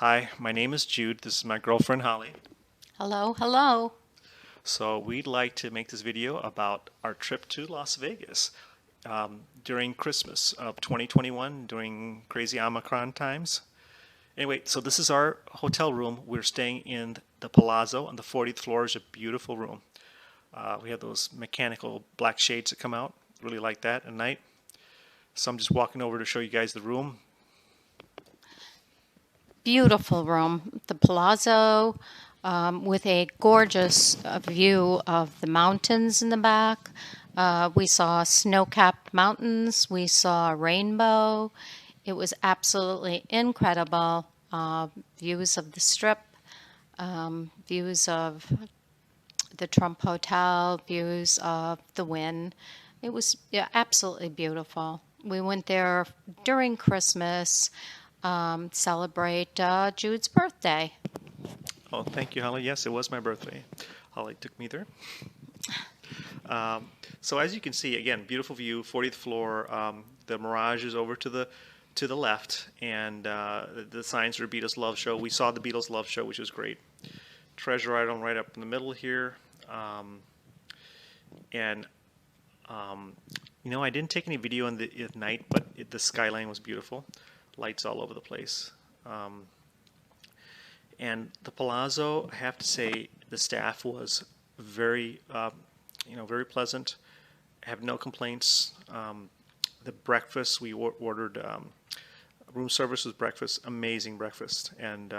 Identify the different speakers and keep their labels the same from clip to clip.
Speaker 1: Hi, my name is Jude. This is my girlfriend Holly.
Speaker 2: Hello, hello.
Speaker 1: So we'd like to make this video about our trip to Las Vegas during Christmas of 2021, during crazy Omicron times. Anyway, so this is our hotel room. We're staying in the Palazzo on the 40th floor. It's a beautiful room. We have those mechanical black shades that come out. Really like that at night. So I'm just walking over to show you guys the room.
Speaker 2: Beautiful room. The Palazzo with a gorgeous view of the mountains in the back. We saw snow-capped mountains. We saw a rainbow. It was absolutely incredible. Views of the Strip, views of the Trump Hotel, views of the Wynn. It was absolutely beautiful. We went there during Christmas, celebrate Jude's birthday.
Speaker 1: Oh, thank you, Holly. Yes, it was my birthday. Holly took me there. So as you can see, again, beautiful view, 40th floor. The Mirage is over to the left, and the signs for Beatles Love Show. We saw the Beatles Love Show, which was great. Treasure item right up in the middle here. I didn't take any video at night, but the skyline was beautiful. Lights all over the place. And the Palazzo, I have to say, the staff was very, very pleasant. I have no complaints. The breakfast, we ordered room service with breakfast, amazing breakfast. And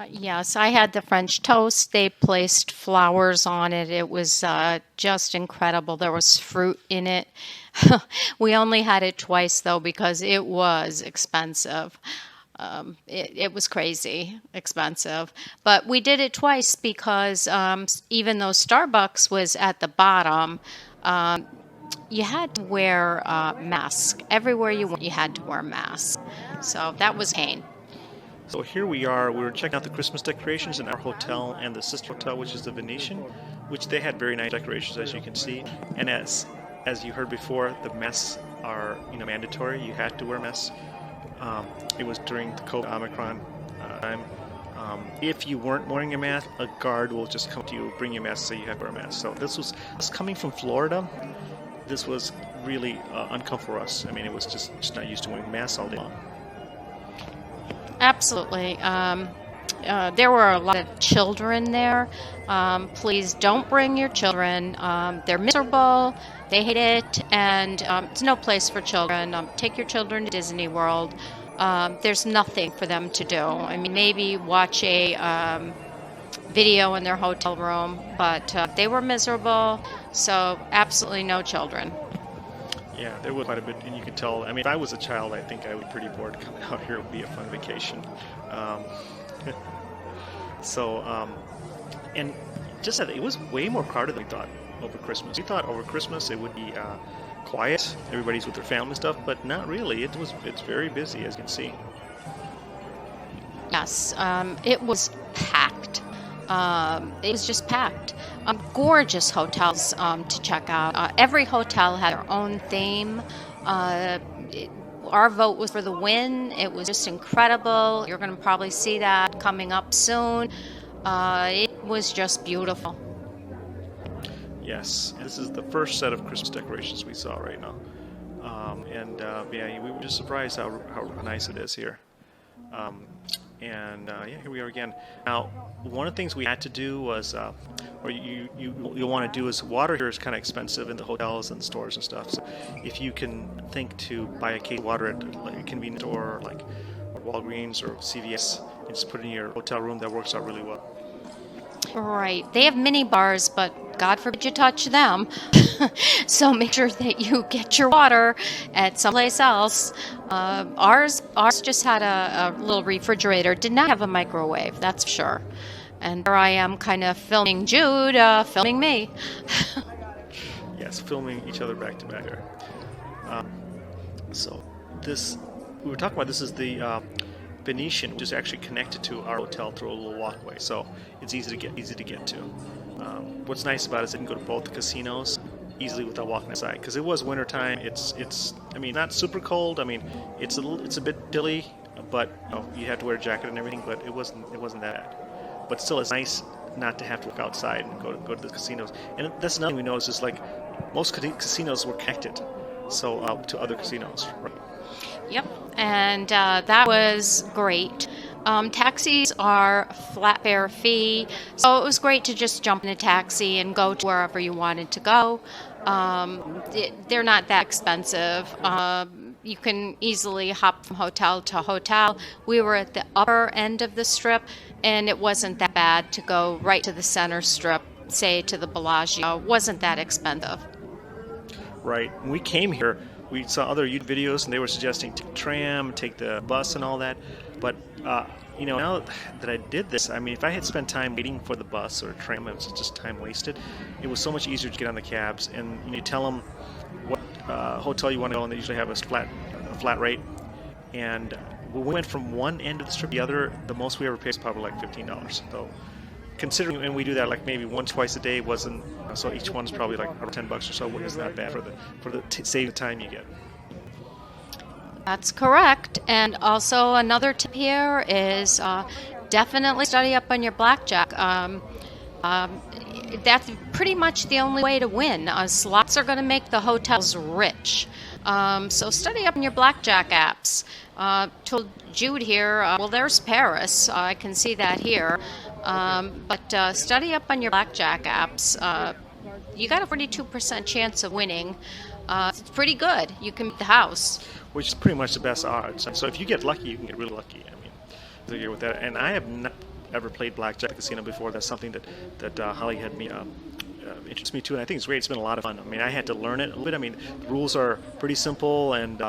Speaker 2: Yes, I had the French toast. They placed flowers on it. It was just incredible. There was fruit in it. We only had it twice, though, because it was expensive. It was crazy expensive. But we did it twice because even though Starbucks was at the bottom, you had to wear a mask. Everywhere you went, you had to wear a mask. So that was pain.
Speaker 1: so here we are. We were checking out the Christmas decorations in our hotel and the sister hotel, which is the Venetian, which they had very nice decorations, as you can see. And as you heard before, the masks are mandatory. You had to wear masks. It was during the COVID Omicron time. If you weren't wearing a mask, a guard will just come to you, bring you a mask, say you have to wear a mask. So this was coming from Florida. This was really uncomfortable for us. I mean, it was just not used to wearing masks all day long.
Speaker 2: Absolutely. There were a lot of children there. Please don't bring your children. They're miserable. They hate it, and it's no place for children. Take your children to Disney World. There's nothing for them to do. I mean, maybe watch a video in their hotel room, but they were miserable, so absolutely no children.
Speaker 1: Yeah, there was quite a bit, and you could tell. I mean, if I was a child, I think I would be pretty bored coming out here. It would be a fun vacation. And just that it was way more crowded than we thought over Christmas. We thought over Christmas it would be quiet, everybody's with their family stuff, but not really. It's very busy, as you can see.
Speaker 2: Yes, it was packed. It was just packed. Gorgeous hotels to check out. Every hotel had their own theme. Our vote was for the Wynn. It was just incredible. You're going to probably see that coming up soon. It was just beautiful.
Speaker 1: Yes, this is the first set of Christmas decorations we saw right now. We were just surprised how nice it is here. Here we are again. Now, one of the things we had to do was, you'll want to do is, water here is kind of expensive in the hotels and stores and stuff. So if you can think to buy a case of water at like a convenience store, like Walgreens or CVS, and just put it in your hotel room, that works out really well.
Speaker 2: Right. They have mini bars, but God forbid you touch them. So make sure that you get your water at someplace else. Ours just had a little refrigerator. Did not have a microwave, that's for sure. And there I am kind of filming Jude, filming me.
Speaker 1: Yes, filming each other back to back there. We were talking about, this is the Venetian, which is actually connected to our hotel through a little walkway, so it's easy to get to. What's nice about it is you can go to both the casinos easily without walking outside, because it was wintertime. It's I mean, not super cold. I mean, it's a bit chilly, but you had to wear a jacket and everything. But it wasn't that bad. But still, it's nice not to have to work outside and go to the casinos. And that's another thing we noticed is like most casinos were connected, so to other casinos. Right?
Speaker 2: Yep, and that was great. Taxis are flat fare fee, so it was great to just jump in a taxi and go to wherever you wanted to go. They're not that expensive. You can easily hop from hotel to hotel. We were at the upper end of the strip, and it wasn't that bad to go right to the center strip, say to the Palazzo. It wasn't that expensive.
Speaker 1: Right. When we came here, we saw other YouTube videos, and they were suggesting take the tram, take the bus, and all that. But now that I did this, I mean, if I had spent time waiting for the bus or tram, it was just time wasted. It was so much easier to get on the cabs, and you tell them what hotel you want to go, and they usually have a flat rate. And we went from one end of the strip to the other. The most we ever paid was probably like $15. So considering, and we do that like maybe once, twice a day, wasn't so each one's probably like $10 or so. It's not bad for the save the time you get.
Speaker 2: That's correct. And also another tip here is definitely study up on your blackjack. That's pretty much the only way to win. Slots are going to make the hotels rich. So study up on your blackjack apps. Told Jude here, well, there's Paris. I can see that here. But study up on your blackjack apps. You got a 42% chance of winning. It's pretty good. You can beat the house.
Speaker 1: Which is pretty much the best odds. So if you get lucky, you can get really lucky. I mean, so you're with that. And I have not ever played blackjack at the casino before. That's something that Holly had me introduced me to, and I think it's great. It's been a lot of fun. I mean, I had to learn it a little bit. I mean, the rules are pretty simple, and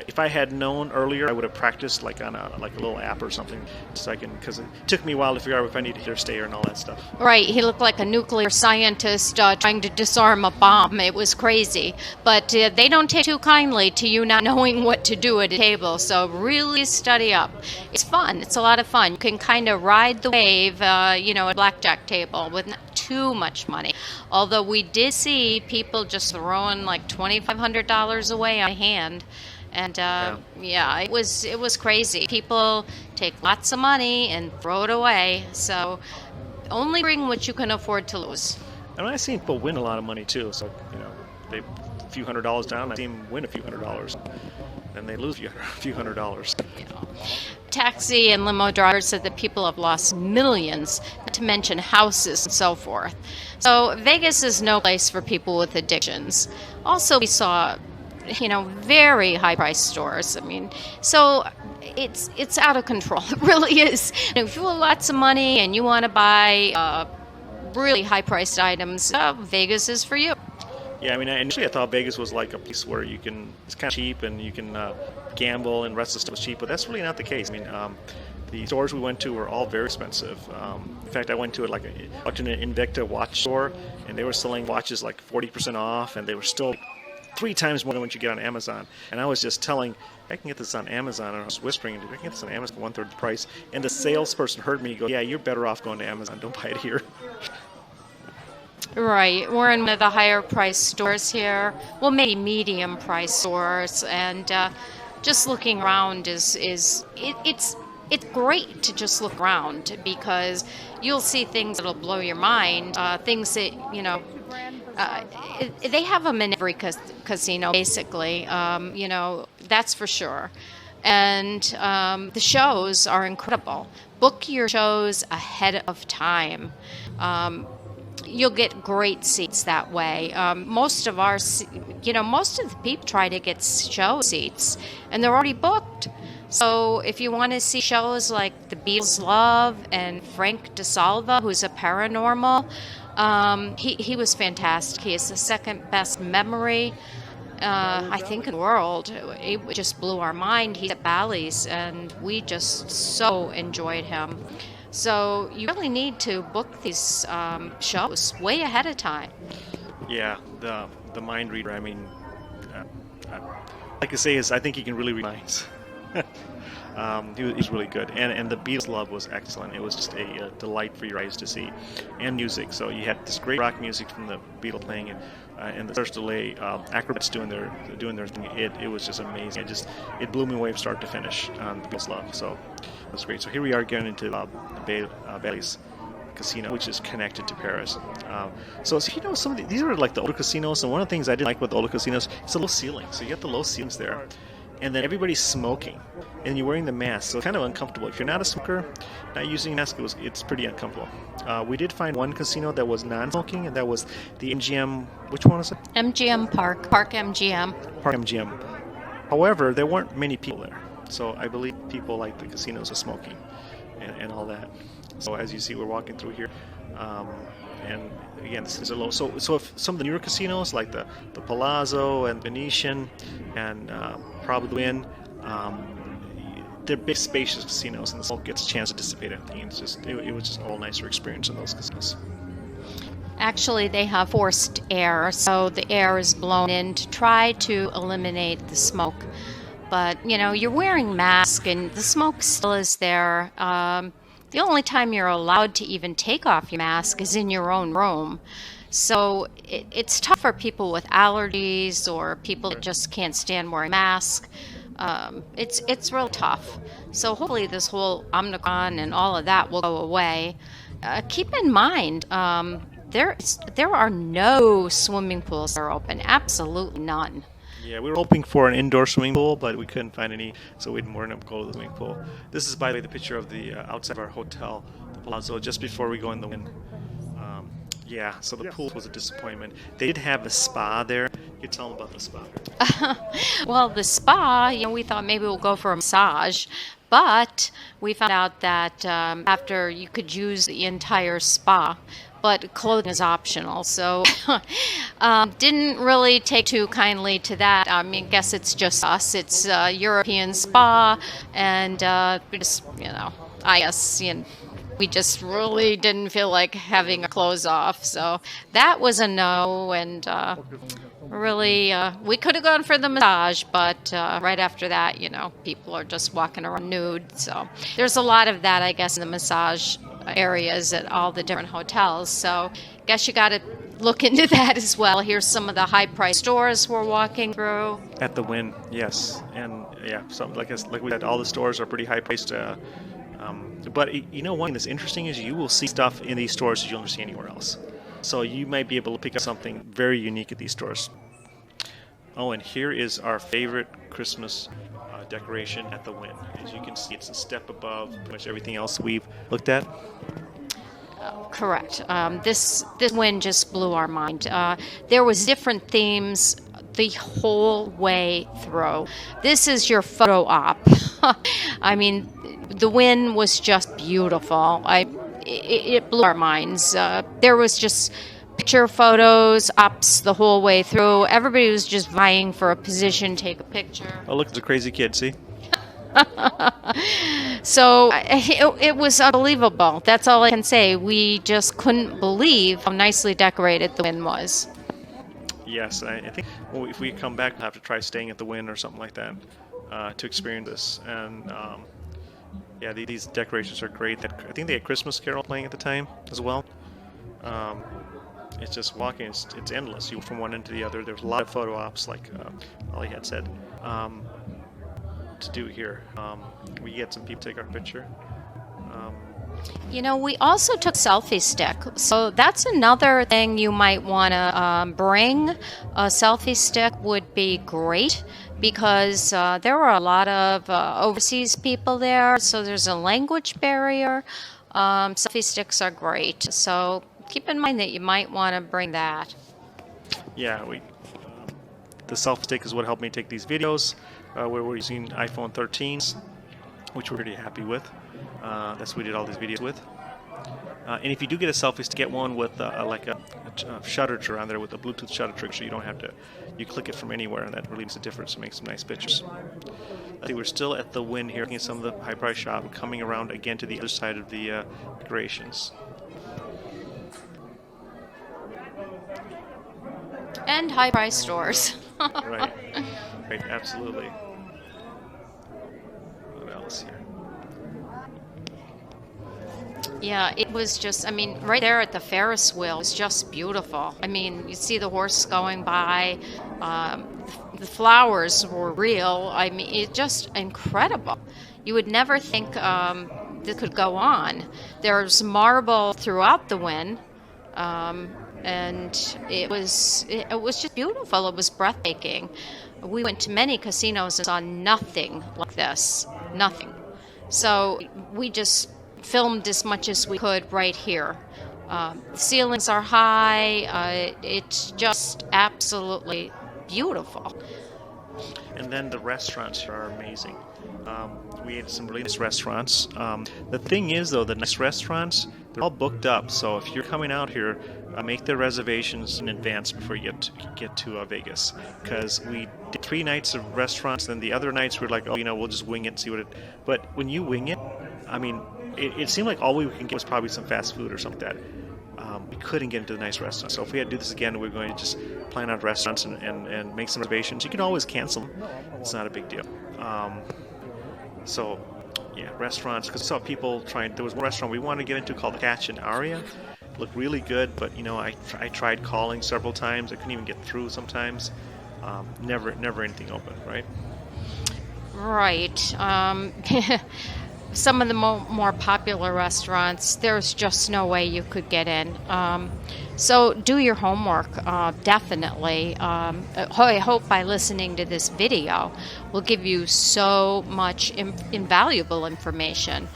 Speaker 1: if I had known earlier, I would have practiced like on a little app or something, so I can, because it took me a while to figure out if I need to hit or stay and all that stuff.
Speaker 2: Right, he looked like a nuclear scientist trying to disarm a bomb. It was crazy, but they don't take too kindly to you not knowing what to do at a table. So really study up. It's fun. It's a lot of fun. You can kind of ride the wave, at a blackjack table with not too much money. Although we did see people just throwing like $2,500 away on a hand. And it was crazy. People take lots of money and throw it away. So only bring what you can afford to lose.
Speaker 1: And I've seen people win a lot of money too. So they a few $100s down. I've seen them win a few $100s, and they lose a few $100s.
Speaker 2: Taxi and limo drivers said that people have lost millions, not to mention houses and so forth. So Vegas is no place for people with addictions. Also, we saw very high-priced stores. I mean, so it's out of control. It really is. If you have lots of money and you want to buy really high-priced items, Vegas is for you.
Speaker 1: Yeah, I mean, initially I thought Vegas was like a place where it's kind of cheap and you can gamble and the rest of the stuff is cheap, but that's really not the case. I mean, the stores we went to were all very expensive. In fact, I went to an Invicta watch store, and they were selling watches like 40% off, and they were still 3 times more than what you get on Amazon. And I was just telling, I can get this on Amazon, and I was whispering, I can get this on Amazon for 1/3 the price. And the salesperson heard me go, yeah, you're better off going to Amazon. Don't buy it here.
Speaker 2: Right. We're in one of the higher priced stores here. Well, maybe medium price stores. And just looking around it's great to just look around, because you'll see things that'll blow your mind. Things that, they have them in every casino, basically. That's for sure. And the shows are incredible. Book your shows ahead of time. You'll get great seats that way. Most of the people try to get show seats, and they're already booked. So if you want to see shows like The Beatles Love and Frank DeSalva, who's a paranormal, he was fantastic. He has the second best memory, I think, in the world. It just blew our mind. He's at Bally's, and we just so enjoyed him. So you really need to book these shows way ahead of time.
Speaker 1: Yeah, the mind reader. I mean, like I say, I think he can really read minds. He was really good, and the Beatles love was excellent. It was just a delight for your eyes to see, and music. So you had this great rock music from the Beatles playing, and the Cirque du Soleil acrobats doing their thing. It was just amazing. It blew me away from start to finish on the Beatles love. So it was great. So here we are getting into Bally's casino, which is connected to Paris. So you know, these are like the older casinos, and one of the things I didn't like with the older casinos is the low ceiling. So you get the low ceilings there, and then everybody's smoking, and you're wearing the mask, so it's kind of uncomfortable. If you're not a smoker, not using a mask, it's pretty uncomfortable. We did find one casino that was non-smoking, and that was the MGM. Which one was it?
Speaker 2: MGM Park MGM.
Speaker 1: Park MGM. However, there weren't many people there, so I believe people like the casinos with smoking and all that. So as you see, we're walking through here, and again, this is a low. So if some of the newer casinos like the Palazzo and Venetian and probably the Wynn, they're big, spacious casinos, and the smoke gets a chance to dissipate everything. It was just a all nicer experience in those casinos.
Speaker 2: Actually, they have forced air, so the air is blown in to try to eliminate the smoke. But you know, you're wearing masks, and the smoke still is there. The only time you're allowed to even take off your mask is in your own room. So it's tough for people with allergies or people that just can't stand wearing masks. It's real tough. So hopefully this whole Omicron and all of that will go away. Keep in mind, there are no swimming pools that are open. Absolutely none.
Speaker 1: Yeah, we were hoping for an indoor swimming pool, but we couldn't find any, so we didn't want to go to the swimming pool. This is, by the way, the picture of the outside of our hotel, the Palazzo, just before we go in the Wynn. Yeah, so the pool was a disappointment. They did have a spa there. You tell them about the spa.
Speaker 2: Well, the spa, you know, we thought maybe we'll go for a massage, but we found out that after you could use the entire spa, but clothing is optional. So didn't really take too kindly to that. I mean, I guess it's just us. It's a European spa, and we just, you know, I guess, you know, we just really didn't feel like having our clothes off. So that was a no, and really, we could have gone for the massage, but right after that, you know, people are just walking around nude. So there's a lot of that, I guess, in the massage areas at all the different hotels. So I guess you got to look into that as well. Here's some of the high-priced stores we're walking through.
Speaker 1: At the Wynn, yes, and yeah, so like we said, all the stores are pretty high-priced. But you know, one thing that's interesting is you will see stuff in these stores that you'll never see anywhere else. So you might be able to pick up something very unique at these stores. Oh, and here is our favorite Christmas decoration at the Wynn. As you can see, it's a step above pretty much everything else we've looked at.
Speaker 2: Correct. This Wynn just blew our mind. There was different themes the whole way through. This is your photo op. I mean, the Wynn was just beautiful. It blew our minds. There was just picture photos, ops the whole way through. Everybody was just vying for a position, take a picture.
Speaker 1: Oh, look, it's a crazy kid, see?
Speaker 2: So it was unbelievable. That's all I can say. We just couldn't believe how nicely decorated the Wynn was.
Speaker 1: Yes, I think if we come back, we'll have to try staying at the Wynn or something like that to experience this. And yeah, these decorations are great. I think they had Christmas Carol playing at the time as well. It's just walking, it's endless. You go from one end to the other. There's a lot of photo ops, like Ollie had said, to do here. We get some people take our picture.
Speaker 2: You know, we also took selfie stick. So that's another thing you might want to bring. A selfie stick would be great because there were a lot of overseas people there. So there's a language barrier. Selfie sticks are great. So keep in mind that you might want to bring that.
Speaker 1: Yeah, the selfie stick is what helped me take these videos where we're using iPhone 13s, which we're pretty happy with. That's what we did all these videos with. And if you do get a selfie stick, get one with like a shutter trigger on there with a Bluetooth shutter trigger, so you don't have to, you click it from anywhere, and that really makes a difference to make some nice pictures. See, we're still at the Wynn here, looking at some of the high-price shop, and coming around again to the other side of the decorations.
Speaker 2: And high-price stores.
Speaker 1: Right, absolutely. palace here.
Speaker 2: Yeah, it was just, I mean, right there at the Ferris wheel was just beautiful. I mean, you see the horse going by, um, the flowers were real. I mean, it's just incredible. You would never think this could go on. There's marble throughout the Wynn, um, and it was just beautiful. It was breathtaking. We went to many casinos and saw nothing like this, nothing. So we just filmed as much as we could right here. The ceilings are high. It's just absolutely beautiful.
Speaker 1: And then the restaurants here are amazing. We ate some really nice restaurants. The thing is, though, the nice restaurants, they're all booked up. So if you're coming out here, make the reservations in advance before you get to Vegas. Because we did 3 nights of restaurants, then the other nights we're like, oh, we'll just wing it and see what it... But when you wing it, I mean, it seemed like all we can get was probably some fast food or something like that. We couldn't get into the nice restaurants. So if we had to do this again, we're going to just plan out restaurants and make some reservations. You can always cancel them. It's not a big deal. So, yeah, restaurants. Because I saw people trying. There was one restaurant we wanted to get into called the Catch and Aria. Looked really good, but I tried calling several times. I couldn't even get through sometimes. Never anything open, right?
Speaker 2: Right. Some of the more popular restaurants, there's just no way you could get in. So do your homework, definitely. I hope by listening to this video will give you so much invaluable information.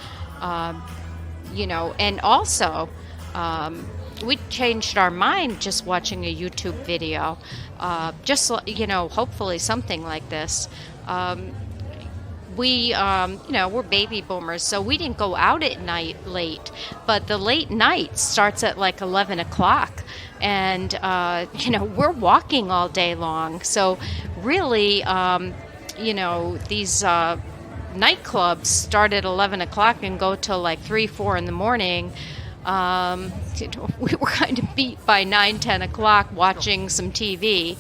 Speaker 2: And also, we changed our mind just watching a YouTube video. Hopefully something like this. We're baby boomers, so we didn't go out at night late, but the late night starts at like 11 o'clock, and, we're walking all day long. So really, these nightclubs start at 11 o'clock and go till like 3, 4 in the morning. We were kind of beat by 9, 10 o'clock watching some TV.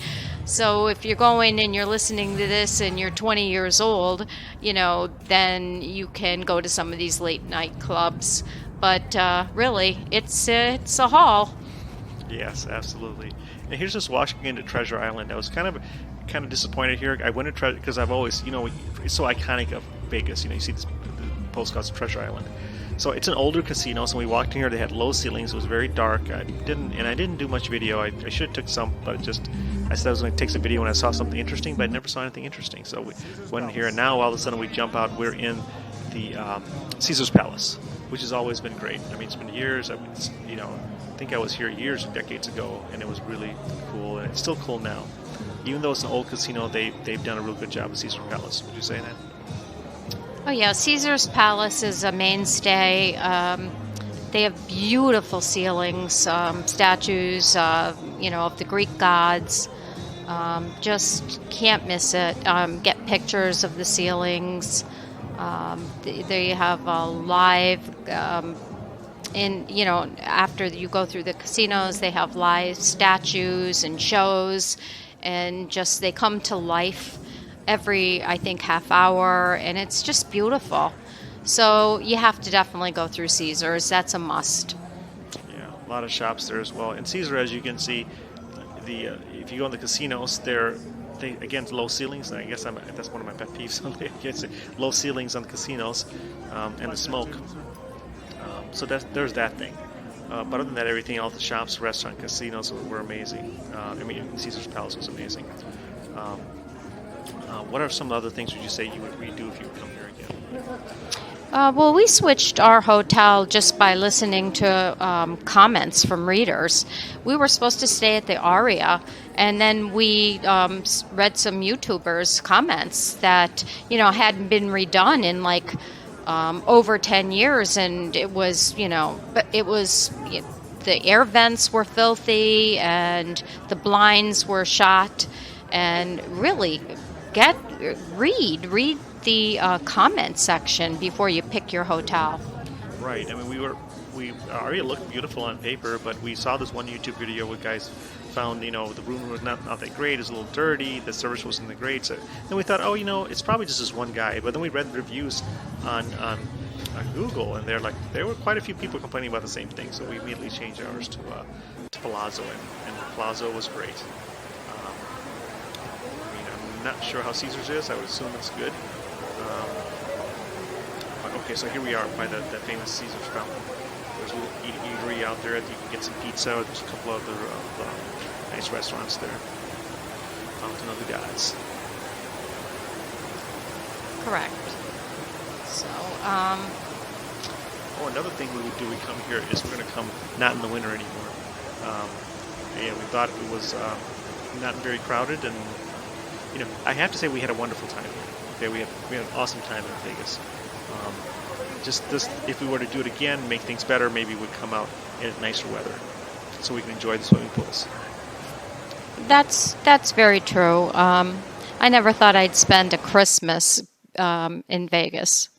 Speaker 2: So if you're going and you're listening to this and you're 20 years old, then you can go to some of these late night clubs. But really, it's a haul.
Speaker 1: Yes, absolutely. And here's just walking into Treasure Island. I was kind of disappointed here. I went to Treasure because I've always, it's so iconic of Vegas. You see the postcards of Treasure Island. So it's an older casino. So when we walked in here, they had low ceilings. It was very dark. I didn't do much video. I should have took some, but I said I was going to take some video when I saw something interesting, but I never saw anything interesting. So we went in here, and now all of a sudden we jump out. We're in the Caesar's Palace, which has always been great. I mean, it's been years. I think I was here decades ago, and it was really cool, and it's still cool now. Even though it's an old casino, they've done a real good job at Caesar's Palace. Would you say that?
Speaker 2: Oh yeah, Caesar's Palace is a mainstay. They have beautiful ceilings, statues, of the Greek gods. Just can't miss it. Get pictures of the ceilings. They have a live, after you go through the casinos, they have live statues and shows, and just they come to life every, I think, half hour, and it's just beautiful. So you have to definitely go through Caesar's. That's a must.
Speaker 1: Yeah, a lot of shops there as well. And Caesar, as you can see, if you go in the casinos, they again low ceilings. And I guess that's one of my pet peeves. Low ceilings on the casinos, and the smoke. So there's that thing. But other than that, everything else, the shops, restaurant, casinos were amazing. Caesar's Palace was amazing. What are some other things would you say you would redo if you would come here again?
Speaker 2: Well, we switched our hotel just by listening to comments from readers. We were supposed to stay at the Aria, and then we read some YouTubers' comments that, hadn't been redone in like over 10 years, and it was, the air vents were filthy, and the blinds were shot, and really read the comment section before you pick your hotel.
Speaker 1: Right. I mean, Aria looked beautiful on paper, but we saw this one YouTube video with guys found, the room was not that great. It was a little dirty. The service wasn't that great. So then we thought, oh, it's probably just this one guy. But then we read reviews on Google, and there were quite a few people complaining about the same thing. So we immediately changed ours to Palazzo, and Palazzo was great. I'm not sure how Caesar's is. I would assume it's good. Okay, so here we are by the famous Caesar's fountain. There's a little eatery out there that you can get some pizza. There's a couple other nice restaurants there. Fountain of the Gods.
Speaker 2: Correct. So,
Speaker 1: Oh, another thing we would do, we come here, is we're going to come not in the winter anymore. We thought it was not very crowded, and I have to say we had a wonderful time here. Okay, we had an awesome time in Vegas. Just this, if we were to do it again, make things better, maybe we'd come out in nicer weather, so we can enjoy the swimming pools.
Speaker 2: that's very true. I never thought I'd spend a Christmas in Vegas.